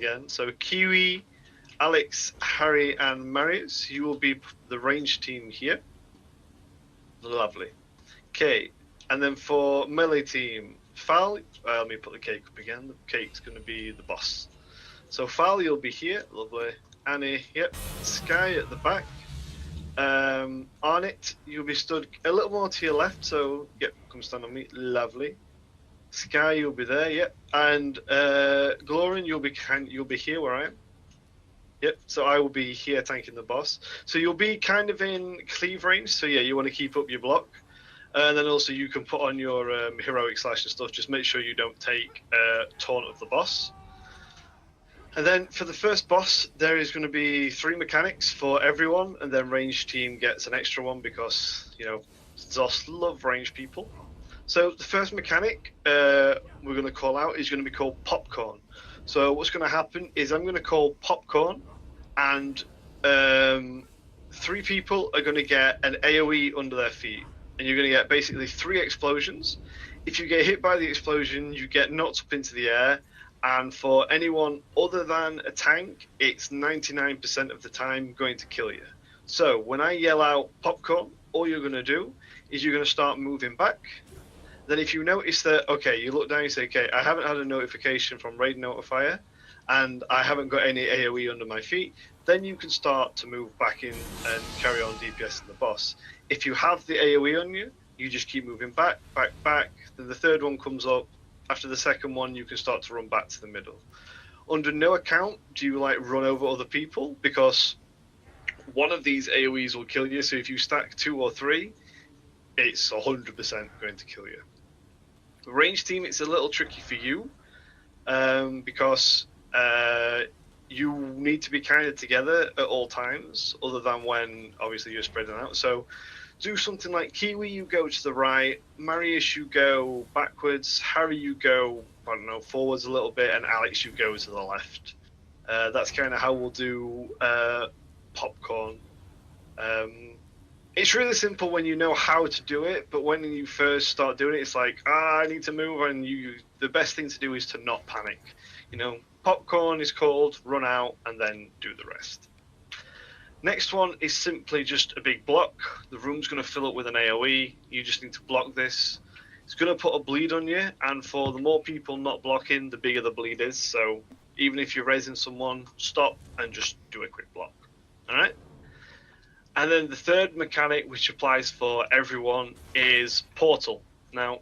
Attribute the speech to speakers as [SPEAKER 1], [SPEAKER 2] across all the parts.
[SPEAKER 1] again. So Kiwi, Alex, Harry, and Marius, you will be the range team here. Lovely. Okay, and then for melee team, Fal, let me put the cake up again. The cake's going to be the boss. So Fal, you'll be here. Lovely. Annie, yep. Sky at the back. Arnett, you'll be stood a little more to your left, so yep, come stand on me. Lovely. Sky, you'll be there, yep. And Glorin, you'll be here where I am. Yep, so I will be here tanking the boss. So you'll be kind of in cleave range, so yeah, you want to keep up your block. And then also you can put on your heroic slash and stuff, just make sure you don't take taunt of the boss. And then for the first boss, there is going to be 3 mechanics for everyone, and then range team gets an extra one because, you know, Zos love range people. So the first mechanic we're going to call out is going to be called Popcorn. So what's going to happen is I'm going to call Popcorn, and 3 people are going to get an AoE under their feet. And you're going to get basically 3 explosions. If you get hit by the explosion, you get knocked up into the air. And for anyone other than a tank, it's 99% of the time going to kill you. So when I yell out Popcorn, all you're going to do is you're going to start moving back. Then if you notice that, okay, you look down and you say, okay, I haven't had a notification from Raid Notifier, and I haven't got any AoE under my feet, then you can start to move back in and carry on DPSing the boss. If you have the AoE on you, you just keep moving back, back, back. Then the third one comes up. After the second one, you can start to run back to the middle. Under no account do you like run over other people, because one of these AoEs will kill you. So if you stack 2 or 3, it's 100% going to kill you. The range team, it's a little tricky for you because you need to be kind of together at all times, other than when obviously you're spreading out. So do something like Kiwi, you go to the right, Marius, you go backwards, Harry, you go, I don't know, forwards a little bit, and Alex, you go to the left. That's kind of how we'll do Popcorn. It's really simple when you know how to do it, but when you first start doing it, it's like, I need to move, and the best thing to do is to not panic. You know, Popcorn is called, run out, and then do the rest. Next one is simply just a big block. The room's going to fill up with an AoE. You just need to block this. It's going to put a bleed on you, and for the more people not blocking, the bigger the bleed is. So even if you're raising someone, stop and just do a quick block. All right? And then the third mechanic, which applies for everyone, is Portal. Now,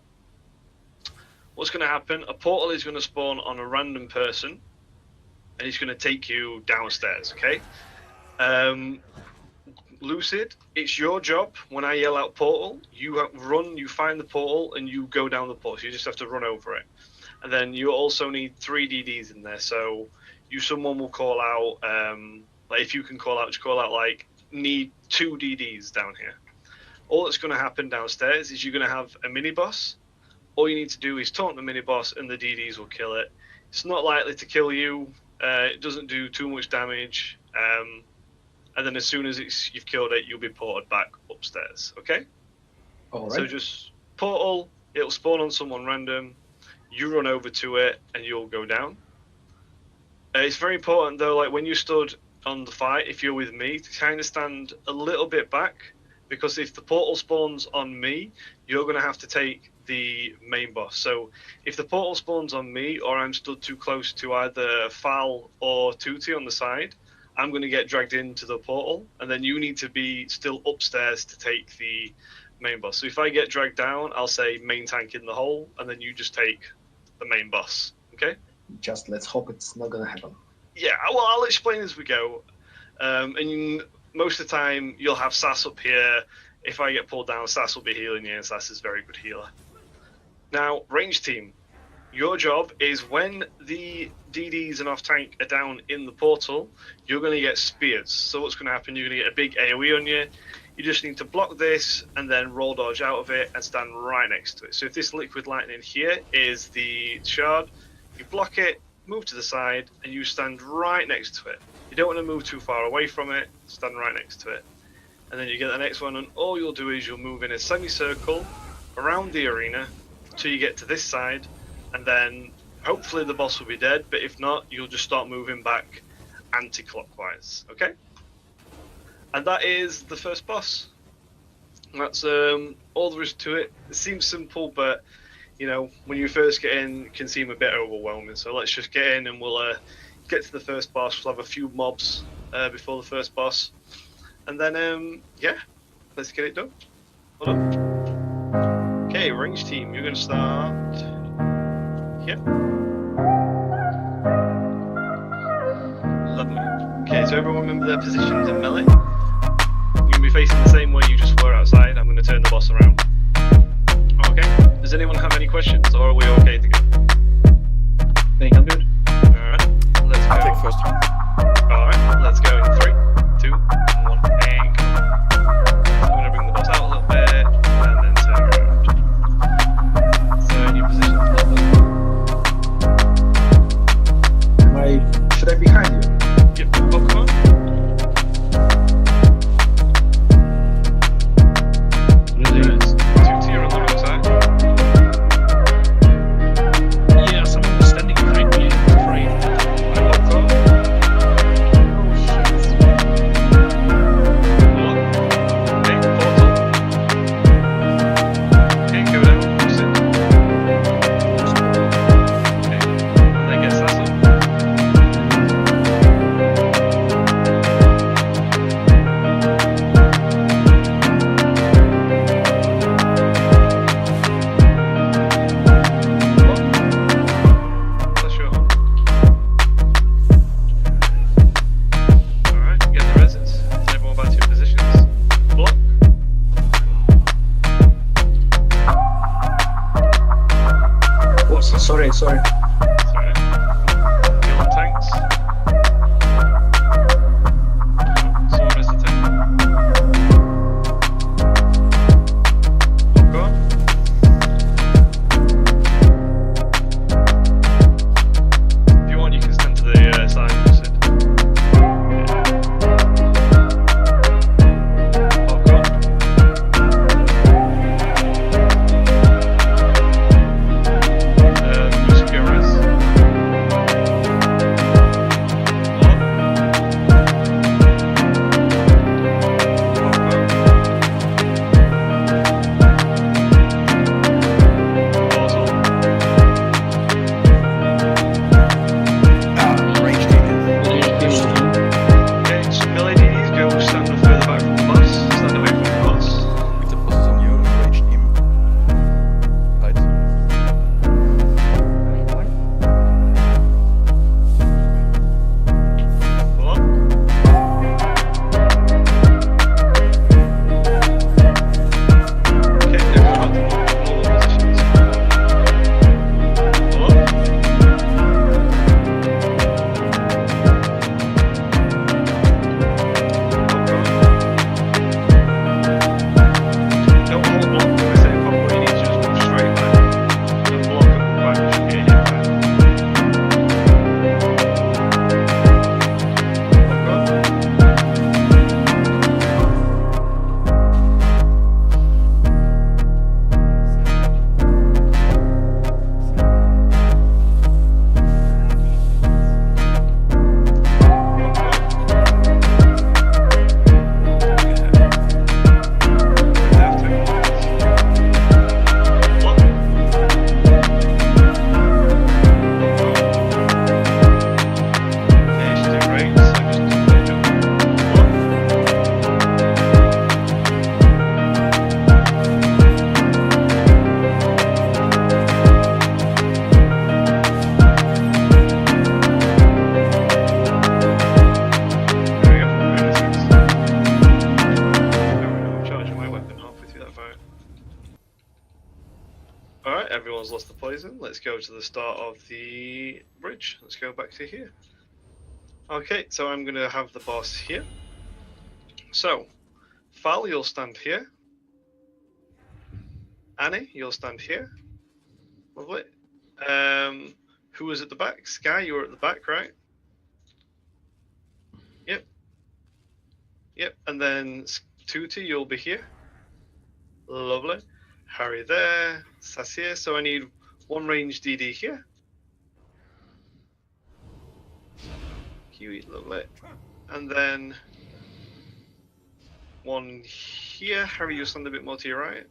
[SPEAKER 1] what's going to happen? A portal is going to spawn on a random person, and it's going to take you downstairs, okay? Lucid, it's your job. When I yell out portal, you run, you find the portal, and you go down the portal. So you just have to run over it. And then you also need 3 DDs in there. So someone will call out, like if you can call out, just call out like, need 2 DDs down here. All that's going to happen downstairs is you're going to have a mini boss. All you need to do is taunt the mini boss, and the DDs will kill it. It's not likely to kill you. It doesn't do too much damage. And then as soon as you've killed it, you'll be ported back upstairs, okay?
[SPEAKER 2] All right.
[SPEAKER 1] So just portal, it'll spawn on someone random, you run over to it, and you'll go down. It's very important, though, like when you stood on the fight, if you're with me, to kind of stand a little bit back, because if the portal spawns on me, you're going to have to take the main boss. So if the portal spawns on me, or I'm stood too close to either Fal or Tutti on the side, I'm going to get dragged into the portal, and then you need to be still upstairs to take the main boss. So if I get dragged down, I'll say main tank in the hole, and then you just take the main boss, okay?
[SPEAKER 2] Just let's hope it's not going to happen.
[SPEAKER 1] Yeah, well, I'll explain as we go. And most of the time, you'll have Sass up here. If I get pulled down, Sass will be healing you, and Sass is a very good healer. Now, range team. Your job is when the DDs and off-tank are down in the portal, you're going to get spears. So what's going to happen, you're going to get a big AoE on you. You just need to block this and then roll dodge out of it and stand right next to it. So if this liquid lightning here is the shard, you block it, move to the side, and you stand right next to it. You don't want to move too far away from it, stand right next to it. And then you get the next one, and all you'll do is you'll move in a semicircle around the arena until you get to this side, and then hopefully the boss will be dead, but if not, you'll just start moving back anti-clockwise, okay? And that is the first boss. That's all there is to it. It seems simple, but you know, when you first get in, it can seem a bit overwhelming. So let's just get in and we'll get to the first boss. We'll have a few mobs before the first boss, and then yeah, let's get it done. Hold on. Okay, range team, you're gonna start here. Lovely. Okay, so everyone remember their positions in melee. You're gonna be facing the same way you just were outside. I'm gonna turn the boss around. Okay. Does anyone have any questions, or are we okay to go?
[SPEAKER 2] I think I'm good.
[SPEAKER 1] Alright, let's go.
[SPEAKER 3] I'll take first one.
[SPEAKER 1] Alright, let's go in 3, 2, 1, and go. I'm gonna bring the boss out a little bit, and then turn around. So, in your position,
[SPEAKER 2] Should I be behind you?
[SPEAKER 1] yep, Pokemon. There's 2 to your left side.
[SPEAKER 4] Yeah, someone was standing behind me. I'm afraid.
[SPEAKER 1] Pokemon. Okay, portal. Okay, go down, push it. Okay, and then get Sassel. That's your home. Alright, get the reses. Everyone back to your positions. Block.
[SPEAKER 2] Oh, sorry.
[SPEAKER 1] Sorry. Heal on tanks. Sword is the tank. Popcorn. If you want, you can stand to the side of the Sid. Popcorn. Just go res.
[SPEAKER 3] Range taken.
[SPEAKER 1] Okay, so melee DDs go stand further back from the boss, stand away from the boss.
[SPEAKER 3] If the boss is on you, range him. Right.
[SPEAKER 1] Block. Okay, everyone back to normal positions. Block. Don't hold block when I say pop, you need to just move straight back. Don't block and move back, you should get hit back. Popcorn. Alright, everyone's lost the poison. Let's go to the start of the bridge. Let's go back to here. Okay, so I'm going to have the boss here. So, Fal, you'll stand here. Annie, you'll stand here. Lovely. Who was at the back? Sky, you were at the back, right? Yep. Yep, and then Tutti, you'll be here. Lovely. Harry there. Sass here. So I need one range DD here. Kiwi, lovely. And then one here. Harry, you'll stand a bit more to your right.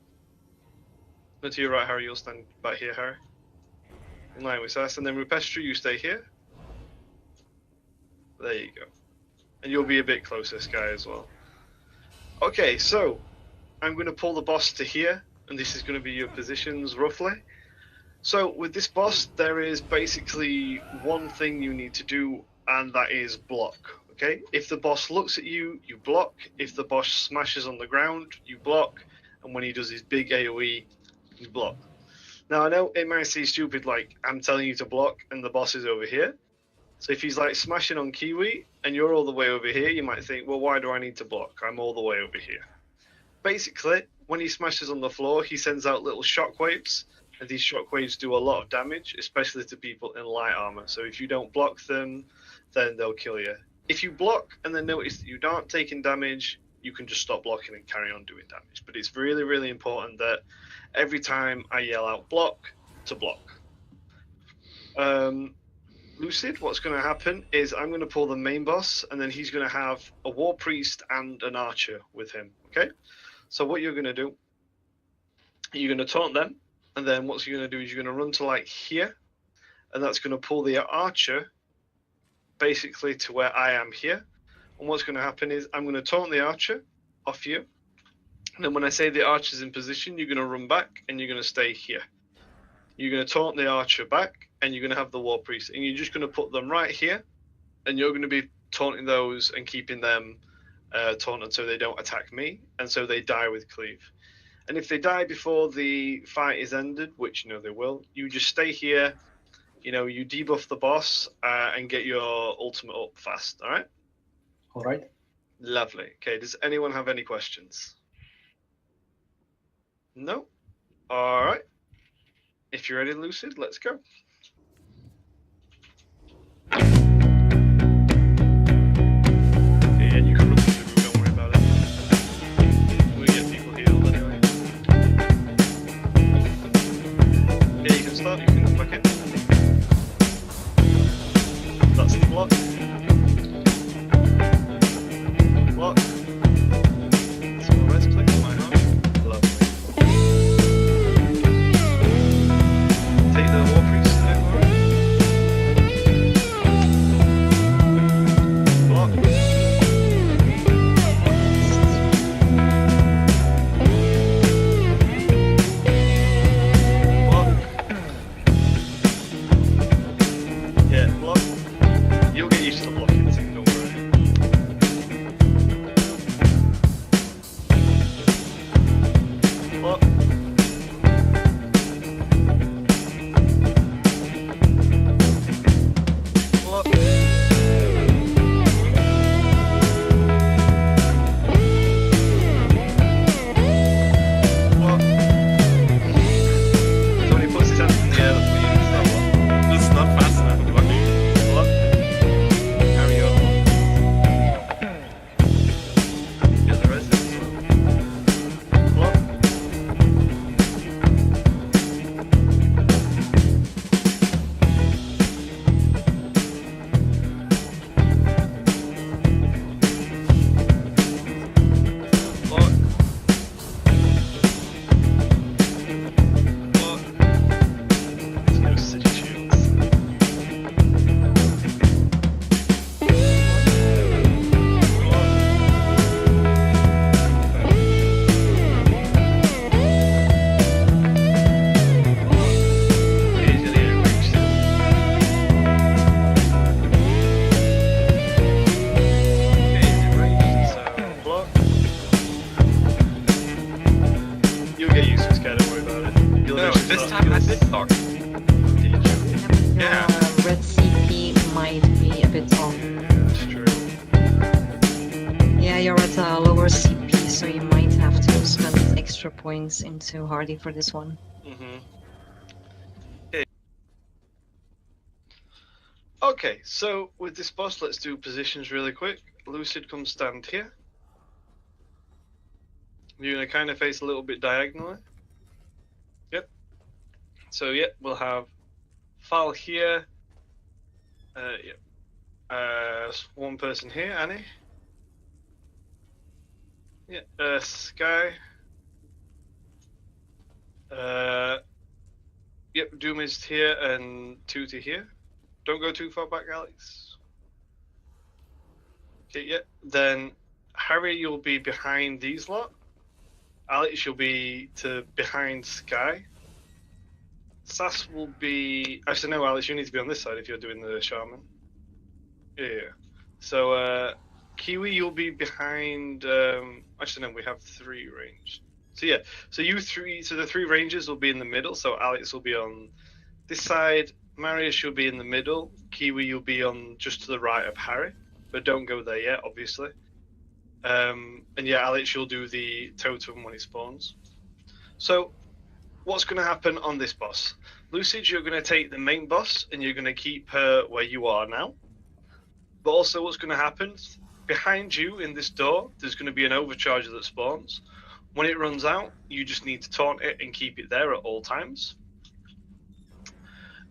[SPEAKER 1] No, to your right, Harry, you'll stand back here, Harry. In line with us. And then Rupestri, you stay here. There you go. And you'll be a bit closer, Sky, as well. Okay, so I'm going to pull the boss to here, and this is going to be your positions roughly. So with this boss, there is basically one thing you need to do, and that is block. Okay? If the boss looks at you, you block. If the boss smashes on the ground, you block. And when he does his big AoE, you block. Now, I know it might seem stupid, like, I'm telling you to block, and the boss is over here. So if he's like smashing on Kiwi and you're all the way over here, you might think, well, why do I need to block? I'm all the way over here. Basically, when he smashes on the floor, he sends out little shockwaves, and these shockwaves do a lot of damage, especially to people in light armor. So if you don't block them, then they'll kill you. If you block and then notice that you aren't taking damage, you can just stop blocking and carry on doing damage. But it's really, really important that every time I yell out block, to block. Lucid, what's going to happen is I'm going to pull the main boss, and then he's going to have a war priest and an archer with him. Okay, so what you're going to do, you're going to taunt them, and then what you're going to do is you're going to run to like here, and that's going to pull the archer basically to where I am here. And what's going to happen is I'm going to taunt the archer off you, and then when I say the archer's in position, you're going to run back and you're going to stay here. You're going to taunt the archer back, and you're going to have the war priest, and you're just going to put them right here, and you're going to be taunting those and keeping them taunted so they don't attack me, and so they die with cleave. And if they die before the fight is ended, which you know they will, you just stay here, you know, you debuff the boss and get your ultimate up fast. All right?
[SPEAKER 2] All right.
[SPEAKER 1] Lovely. Okay, does anyone have any questions? No? All right. If you're ready, Lucid, let's go. Yeah, you can run through the room, don't worry about it. We get people healed anyway. Yeah, you can start, you can come back in. That's the block. Block. Small rest, click on my arm. Lovely. Take the war priest to the war. Block. Block. Yeah, block. You'll get used to blocking, so don't worry. Block. Block. Block. So when he puts his hands in the air, that's what you use that one.
[SPEAKER 3] This is not fast enough. I'm blocking.
[SPEAKER 1] Block. Carry on. Get the rest as well. Block. Block. Block. Let's go City Shields. Easily reached. Easy reached, so block. You'll get used to this guy, don't worry about it. You'll
[SPEAKER 3] No,
[SPEAKER 1] eventually
[SPEAKER 3] this
[SPEAKER 1] start
[SPEAKER 3] time I
[SPEAKER 1] to
[SPEAKER 3] did block.
[SPEAKER 1] Did you?
[SPEAKER 3] Yeah.
[SPEAKER 5] Red CP might be a bit off.
[SPEAKER 1] Yeah, that's true.
[SPEAKER 5] Yeah, you're at a lower CP, so you might have to spend extra points into Hardy for this one.
[SPEAKER 1] Okay, so with this boss, let's do positions really quick. Lucid, come stand here. You're going to kind of face a little bit diagonally. Yep. So, yep, we'll have Fal here. Yep. One person here, Annie. Yeah, Sky. Yep, Doom is here and Tutti here. Don't go too far back, Alex. Okay, yeah. Then Harry, you'll be behind these lot. Alex, you'll be behind Sky. Sass will be. Actually, no, Alex, you need to be on this side if you're doing the shaman. Yeah. So, Kiwi, you'll be behind. Actually, no, we have 3 ranged. So yeah, so you 3. So the 3 rangers will be in the middle. So Alex will be on this side. Marius, you'll be in the middle. Kiwi, you'll be on just to the right of Harry, but don't go there yet, obviously. And yeah, Alex, you'll do the totem when it spawns. So, what's going to happen on this boss? Lucid, you're going to take the main boss and you're going to keep her where you are now. But also, what's going to happen? Behind you in this door, there's going to be an overcharger that spawns. When it runs out, you just need to taunt it and keep it there at all times.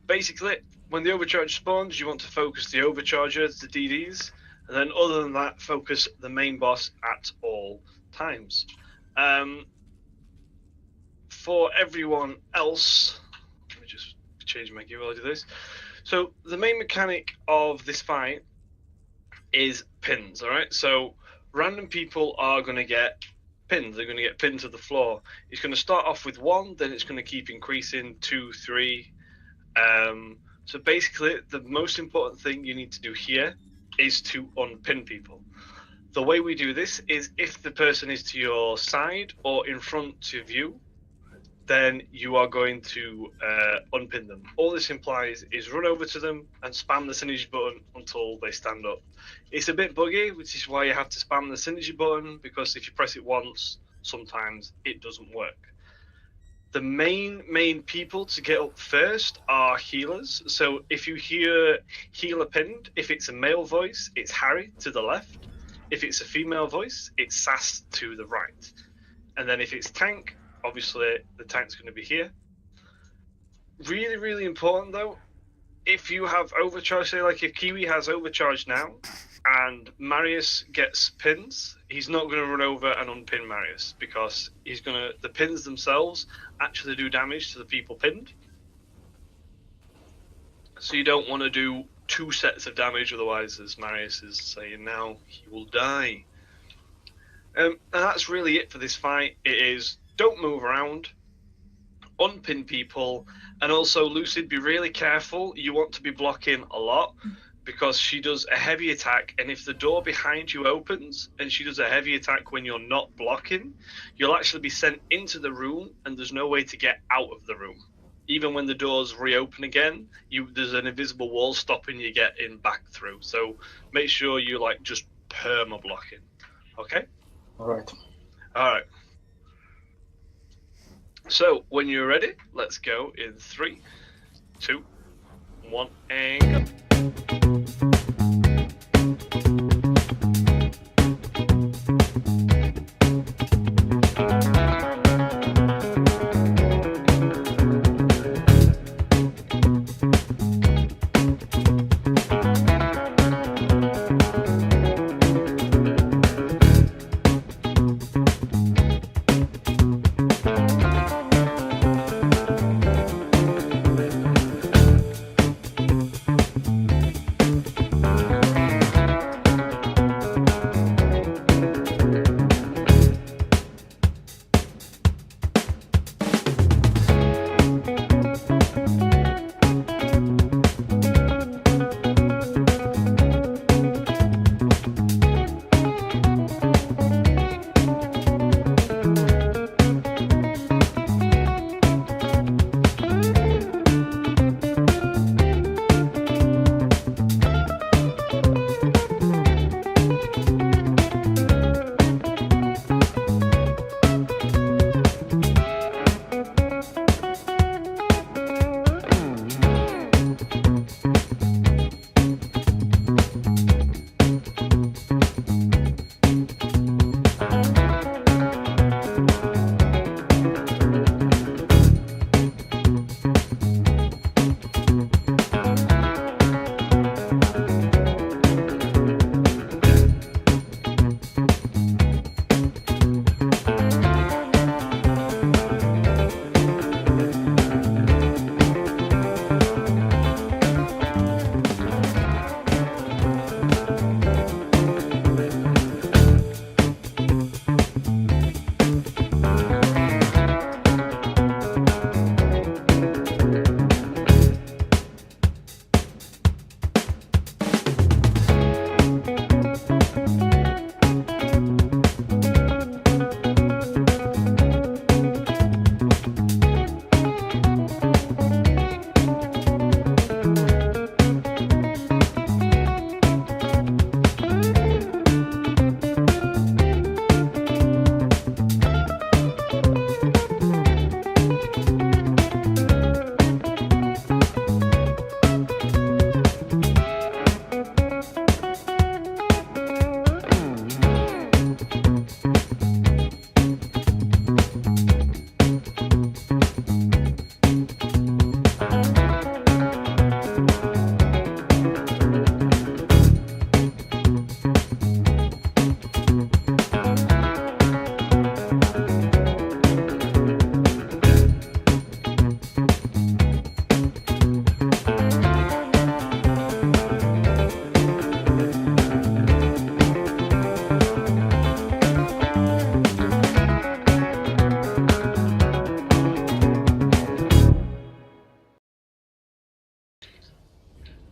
[SPEAKER 1] Basically, when the overcharge spawns, you want to focus the overcharger, the DDs, and then other than that, focus the main boss at all times. For everyone else, let me just change my gear while I do this. So the main mechanic of this fight is pins, alright? So random people are going to get pins. They're going to get pinned to the floor. It's going to start off with 1, then it's going to keep increasing, 2, 3. So basically, the most important thing you need to do here is to unpin people. The way we do this is if the person is to your side or in front of you, then you are going to unpin them. All this implies is run over to them and spam the synergy button until they stand up. It's a bit buggy, which is why you have to spam the synergy button, because if you press it once, sometimes it doesn't work. The main people to get up first are healers. So if you hear healer pinned, if it's a male voice, it's Harry to the left. If it's a female voice, it's Sass to the right. And then if it's tank, obviously the tank's going to be here. Really, really important though, if you have overcharge, say like if Kiwi has overcharge now and Marius gets pins, he's not going to run over and unpin Marius, because the pins themselves actually do damage to the people pinned. So you don't want to do 2 sets of damage, otherwise, as Marius is saying now, he will die. And that's really it for this fight. It is, don't move around, unpin people, and also Lucid, be really careful. You want to be blocking a lot, because she does a heavy attack, and if the door behind you opens and she does a heavy attack when you're not blocking, you'll actually be sent into the room and there's no way to get out of the room. Even when the doors reopen again, there's an invisible wall stopping you getting back through. So make sure you just perma blocking. Okay?
[SPEAKER 2] Alright.
[SPEAKER 1] Alright. So when you're ready, let's go in 3, 2, 1, and go.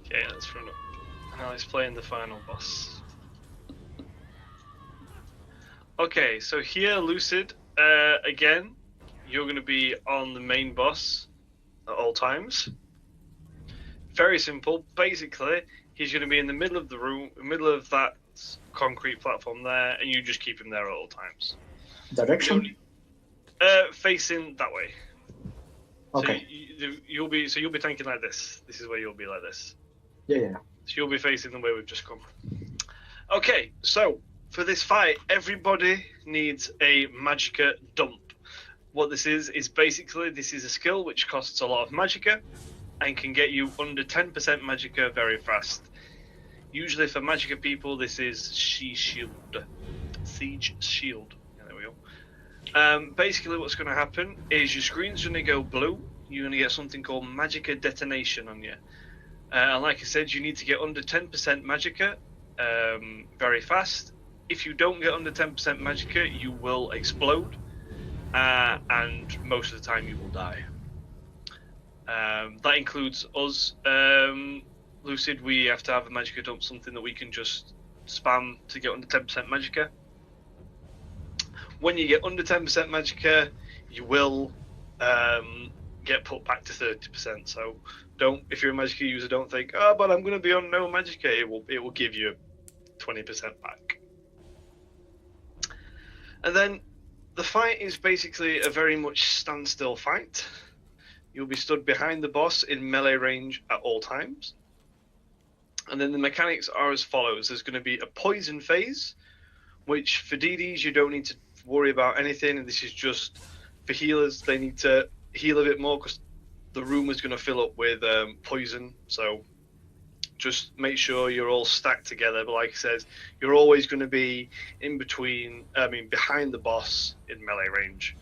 [SPEAKER 1] Okay, let's run up. Now let's play in the final boss. Okay, so here, Lucid, again, you're going to be on the main boss at all times. Very simple. Basically, he's going to be in the middle of the room, middle of that concrete platform there, and you just keep him there at all times.
[SPEAKER 2] Direction?
[SPEAKER 1] Facing that way.
[SPEAKER 2] Okay.
[SPEAKER 1] So you'll be thinking like this. This is where you'll be like this.
[SPEAKER 2] Yeah.
[SPEAKER 1] So you'll be facing the way we've just come. Okay, so for this fight, everybody needs a Magicka dump. What this is basically this is a skill which costs a lot of Magicka and can get you under 10% Magicka very fast. Usually for Magicka people, this is Siege Shield. Yeah, there we go. Basically, what's going to happen is your screen's going to go blue. You're going to get something called Magicka Detonation on you. And like I said, you need to get under 10% Magicka very fast. If you don't get under 10% Magicka, you will explode. And most of the time you will die. That includes us. Lucid, we have to have a Magicka dump, something that we can just spam to get under 10% Magicka. When you get under 10% Magicka, you will get put back to 30%. So if you're a Magicka user, don't think, oh, but I'm going to be on no Magicka. It will give you 20% back. And then the fight is basically a very much standstill fight. You'll be stood behind the boss in melee range at all times. And then the mechanics are as follows. There's going to be a poison phase, which for DDs you don't need to worry about anything. And this is just for healers. They need to heal a bit more because the room is going to fill up with poison. So just make sure you're all stacked together. But like I said, you're always going to be behind the boss in melee range.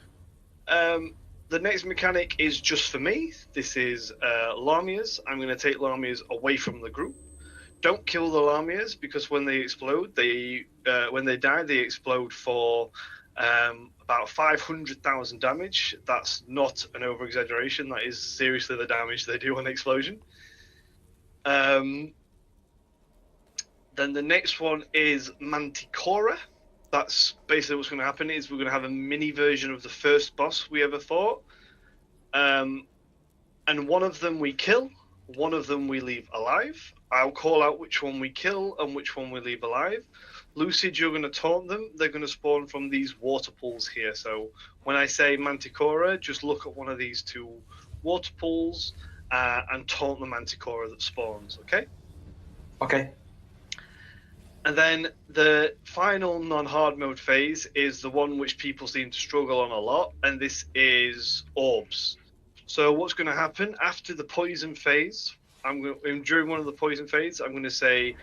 [SPEAKER 1] The next mechanic is just for me. This is Lamias. I'm going to take Lamias away from the group. Don't kill the Lamias because when they explode, when they die, they explode for about 500,000 damage. That's not an over-exaggeration. That is seriously the damage they do on explosion. Then the next one is Mantikora. That's basically what's going to happen is we're going to have a mini version of the first boss we ever fought. And one of them we kill, one of them we leave alive. I'll call out which one we kill and which one we leave alive. Lucid, you're going to taunt them. They're going to spawn from these water pools here. So when I say Mantikora, just look at one of these two water pools and taunt the Mantikora that spawns, okay?
[SPEAKER 2] Okay.
[SPEAKER 1] And then the final non-hard mode phase is the one which people seem to struggle on a lot, and this is orbs. So what's going to happen after the poison phase? During one of the poison phase, I'm going to say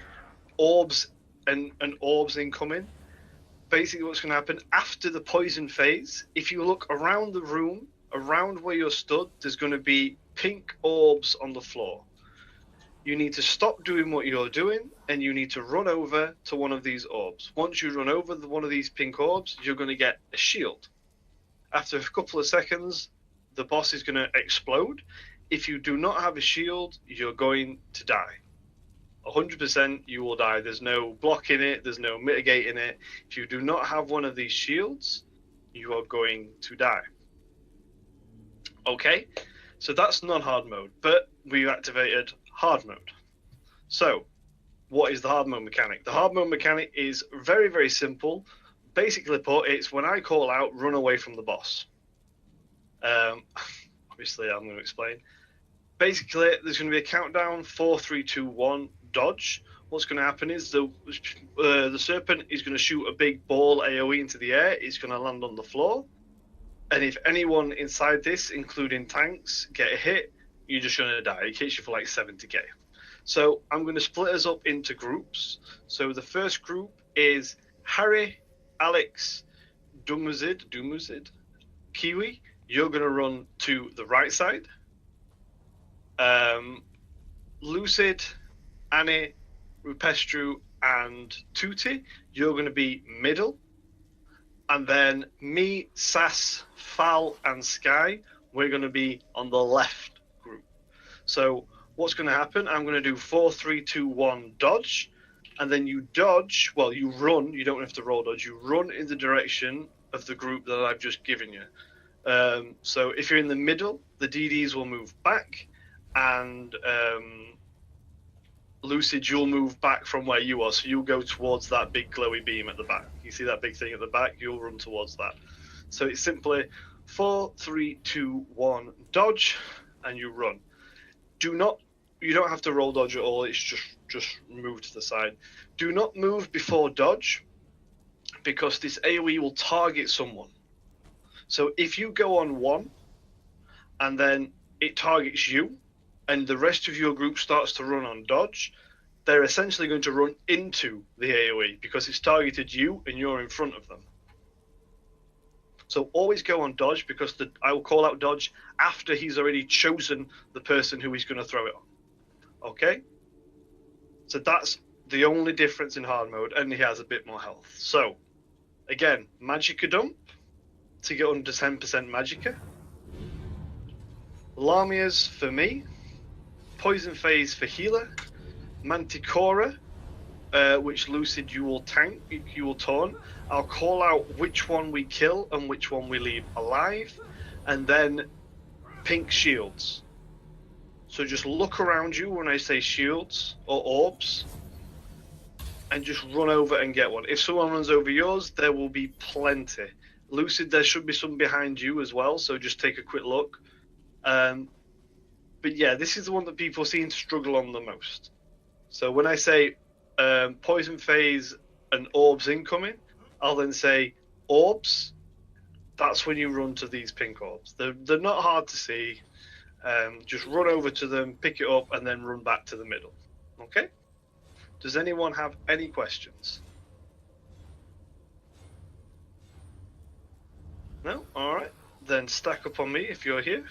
[SPEAKER 1] orbs and orbs incoming. Basically, what's going to happen after the poison phase? If you look around the room, around where you're stood, there's going to be pink orbs on the floor. You need to stop doing what you're doing and you need to run over to one of these orbs. Once you run over one of these pink orbs, you're going to get a shield. After a couple of seconds, the boss is going to explode. If you do not have a shield, you're going to die. 100% you will die. There's no blocking it. There's no mitigating it. If you do not have one of these shields, you are going to die. Okay, so that's non-hard mode, but we've activated hard mode. So what is the hard mode mechanic? The hard mode mechanic is very, very simple. Basically put, it's when I call out, run away from the boss. Obviously, I'm going to explain. Basically, there's going to be a countdown, 4, 3, 2, 1, dodge. What's going to happen is the Serpent is going to shoot a big ball AoE into the air. It's going to land on the floor. And if anyone inside this, including tanks, get a hit, you're just going to die. It hits you for like 70k. So I'm going to split us up into groups. So the first group is Harry, Alex, Dumuzid, Kiwi. You're going to run to the right side. Lucid, Annie, Rupestru, and Tuti, you're going to be middle. And then me, Sass, Fal, and Sky, we're going to be on the left group. So what's going to happen? I'm going to do 4, 3, 2, 1, dodge, and then you dodge. Well, you run. You don't have to roll dodge. You run in the direction of the group that I've just given you. So if you're in the middle, the DDs will move back, and Lucid, you'll move back from where you are. So you'll go towards that big glowy beam at the back. You see that big thing at the back? You'll run towards that. So it's simply 4, 3, 2, 1, dodge, and you run. You don't have to roll dodge at all. It's just move to the side. Do not move before dodge, because this AoE will target someone. So if you go on 1, and then it targets you, and the rest of your group starts to run on dodge, they're essentially going to run into the AoE because it's targeted you and you're in front of them. So always go on dodge, because I will call out dodge after he's already chosen the person who he's going to throw it on. Okay? So that's the only difference in hard mode, and he has a bit more health. So, again, Magicka Dump to get under 10% Magicka. Lamia's for me. Poison Phase for healer. Mantikora, which Lucid you will tank, you will taunt. I'll call out which one we kill and which one we leave alive, and then pink shields. So just look around you when I say shields or orbs, and just run over and get one. If someone runs over yours, there will be plenty. Lucid, there should be some behind you as well, so just take a quick look. But yeah, this is the one that people seem to struggle on the most. So when I say Poison Phase and orbs incoming, I'll then say orbs. That's when you run to these pink orbs. They're not hard to see. Just run over to them, pick it up, and then run back to the middle. Okay? Does anyone have any questions? No? Alright. Then stack up on me if you're here.